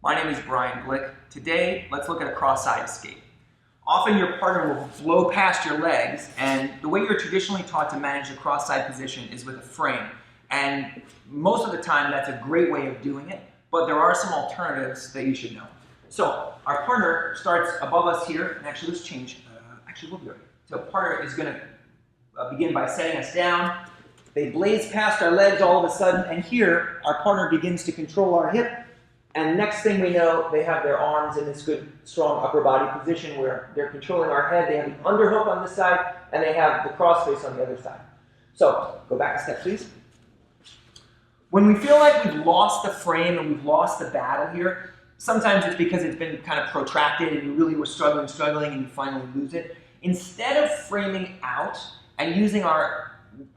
My name is Brian Blick. Today, let's look at a cross-side escape. Often your partner will blow past your legs, and the way you're traditionally taught to manage a cross-side position is with a frame. And most of the time, that's a great way of doing it, but there are some alternatives that you should know. So, our partner starts above us here, and actually let's change, we'll be right here. So, partner is going to begin by setting us down. They blaze past our legs all of a sudden, and here, our partner begins to control our hip. And next thing we know, they have their arms in this good, strong upper body position where they're controlling our head. They have the underhook on this side, and they have the crossface on the other side. So, go back a step, please. When we feel like we've lost the frame and we've lost the battle here, sometimes it's because it's been kind of protracted and you really were struggling, and you finally lose it. Instead of framing out and using our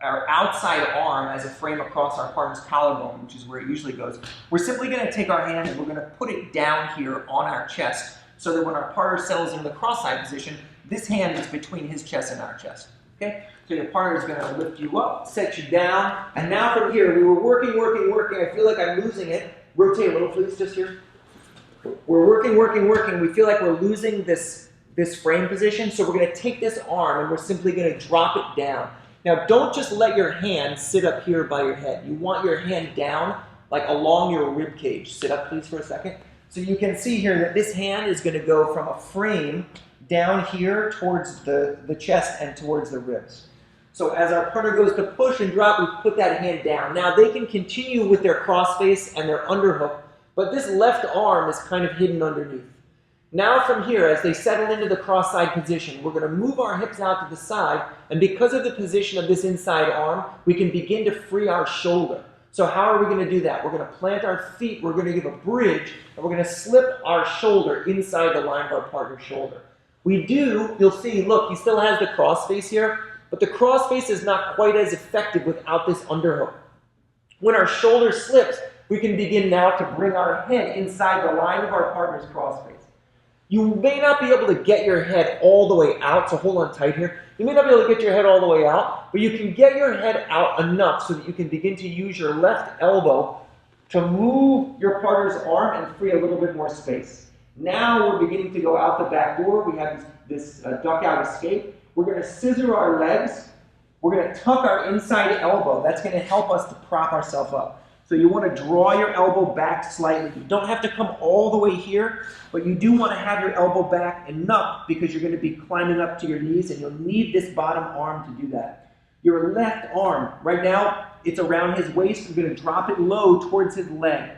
outside arm as a frame across our partner's collarbone, which is where it usually goes, we're simply going to take our hand and we're going to put it down here on our chest so that when our partner settles into the cross-side position, this hand is between his chest and our chest. Okay? So your partner is going to lift you up, set you down, and now from here, we were working. I feel like I'm losing it. Rotate a little, please, just here. We're working. We feel like we're losing this frame position, so we're going to take this arm and we're simply going to drop it down. Now, don't just let your hand sit up here by your head. You want your hand down, like along your rib cage. Sit up, please, for a second. So you can see here that this hand is going to go from a frame down here towards the chest and towards the ribs. So as our partner goes to push and drop, we put that hand down. Now, they can continue with their crossface and their underhook, but this left arm is kind of hidden underneath. Now from here, as they settle into the cross-side position, we're going to move our hips out to the side, and because of the position of this inside arm, we can begin to free our shoulder. So how are we going to do that? We're going to plant our feet, we're going to give a bridge, and we're going to slip our shoulder inside the line of our partner's shoulder. You'll see, look, he still has the crossface here, but the crossface is not quite as effective without this underhook. When our shoulder slips, we can begin now to bring our head inside the line of our partner's crossface. You may not be able to get your head all the way out, so hold on tight here. You may not be able to get your head all the way out, but you can get your head out enough so that you can begin to use your left elbow to move your partner's arm and free a little bit more space. Now we're beginning to go out the back door. We have this duck out escape. We're going to scissor our legs. We're going to tuck our inside elbow. That's going to help us to prop ourselves up. So you want to draw your elbow back slightly. You don't have to come all the way here, but you do want to have your elbow back enough because you're going to be climbing up to your knees and you'll need this bottom arm to do that. Your left arm, right now, it's around his waist. You're going to drop it low towards his leg.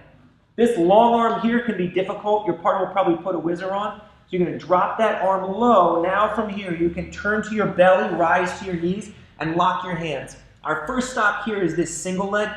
This long arm here can be difficult. Your partner will probably put a whizzer on. So you're going to drop that arm low. Now from here, you can turn to your belly, rise to your knees, and lock your hands. Our first stop here is this single leg.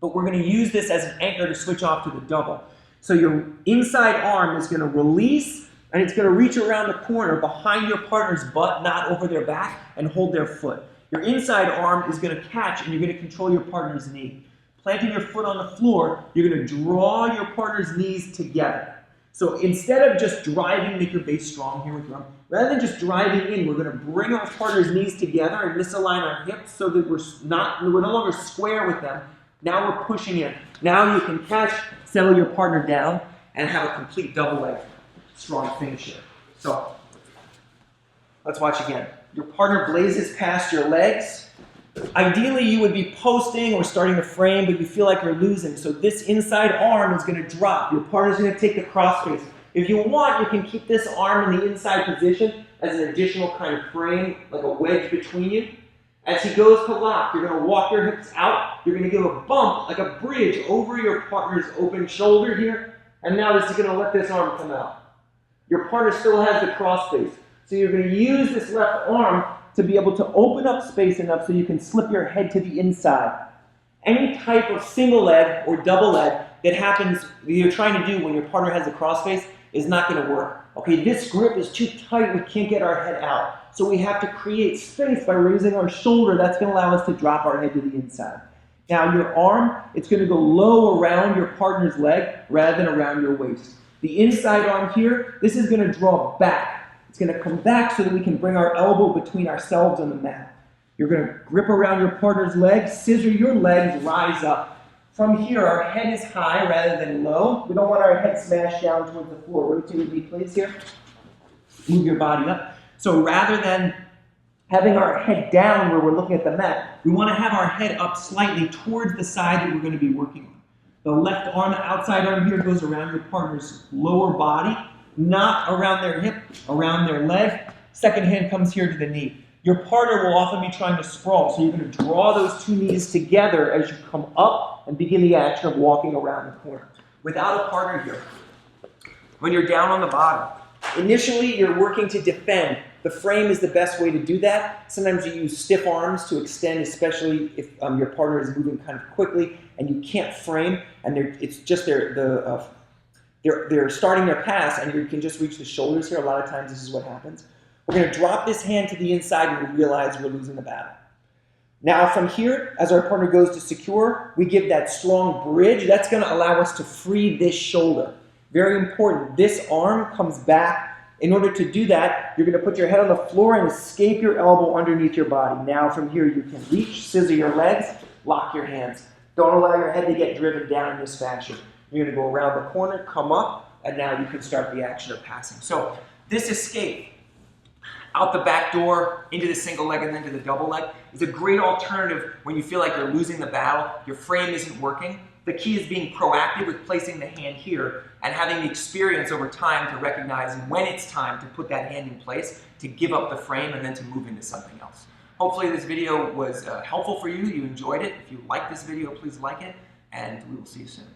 But we're going to use this as an anchor to switch off to the double. So your inside arm is going to release, and it's going to reach around the corner behind your partner's butt, not over their back, and hold their foot. Your inside arm is going to catch, and you're going to control your partner's knee. Planting your foot on the floor, you're going to draw your partner's knees together. So instead of just driving, make your base strong here with your arm, rather than just driving in, we're going to bring our partner's knees together and misalign our hips so that we're no longer square with them. Now we're pushing in. Now you can catch, settle your partner down, and have a complete double leg strong finish here. So, let's watch again. Your partner blazes past your legs. Ideally, you would be posting or starting to frame, but you feel like you're losing. So this inside arm is going to drop. Your partner's going to take the crossface. If you want, you can keep this arm in the inside position as an additional kind of frame, like a wedge between you. As he goes to lock, you're going to walk your hips out. You're going to give a bump, like a bridge, over your partner's open shoulder here. And now this is going to let this arm come out. Your partner still has the crossface. So you're going to use this left arm to be able to open up space enough so you can slip your head to the inside. Any type of single leg or double leg that happens, you're trying to do when your partner has a crossface, is not going to work. Okay, this grip is too tight. We can't get our head out. So we have to create space by raising our shoulder. That's going to allow us to drop our head to the inside. Now your arm, it's going to go low around your partner's leg rather than around your waist. The inside arm here, this is going to draw back. It's going to come back so that we can bring our elbow between ourselves and the mat. You're going to grip around your partner's leg, scissor your legs, rise up. From here, our head is high rather than low. We don't want our head smashed down towards the floor. Rotate with me, please, here. Move your body up. So rather than having our head down where we're looking at the mat, we want to have our head up slightly towards the side that we're going to be working on. The left arm, outside arm here goes around your partner's lower body, not around their hip, around their leg. Second hand comes here to the knee. Your partner will often be trying to sprawl, so you're going to draw those two knees together as you come up and begin the action of walking around the corner. Without a partner here, when you're down on the bottom, initially you're working to defend. The frame is the best way to do that. Sometimes you use stiff arms to extend, especially if your partner is moving kind of quickly and you can't frame, and it's just they're starting their pass and you can just reach the shoulders here. A lot of times this is what happens. We're going to drop this hand to the inside and we realize we're losing the battle. Now from here, as our partner goes to secure, we give that strong bridge. That's going to allow us to free this shoulder. Very important. This arm comes back. In order to do that, you're going to put your head on the floor and escape your elbow underneath your body. Now from here, you can reach, scissor your legs, lock your hands. Don't allow your head to get driven down in this fashion. You're going to go around the corner, come up, and now you can start the action of passing. So this escape out the back door, into the single leg and then to the double leg, is a great alternative when you feel like you're losing the battle, your frame isn't working. The key is being proactive with placing the hand here and having the experience over time to recognize when it's time to put that hand in place, to give up the frame and then to move into something else. Hopefully this video was helpful for you. You enjoyed it. If you like this video, please like it, and we will see you soon.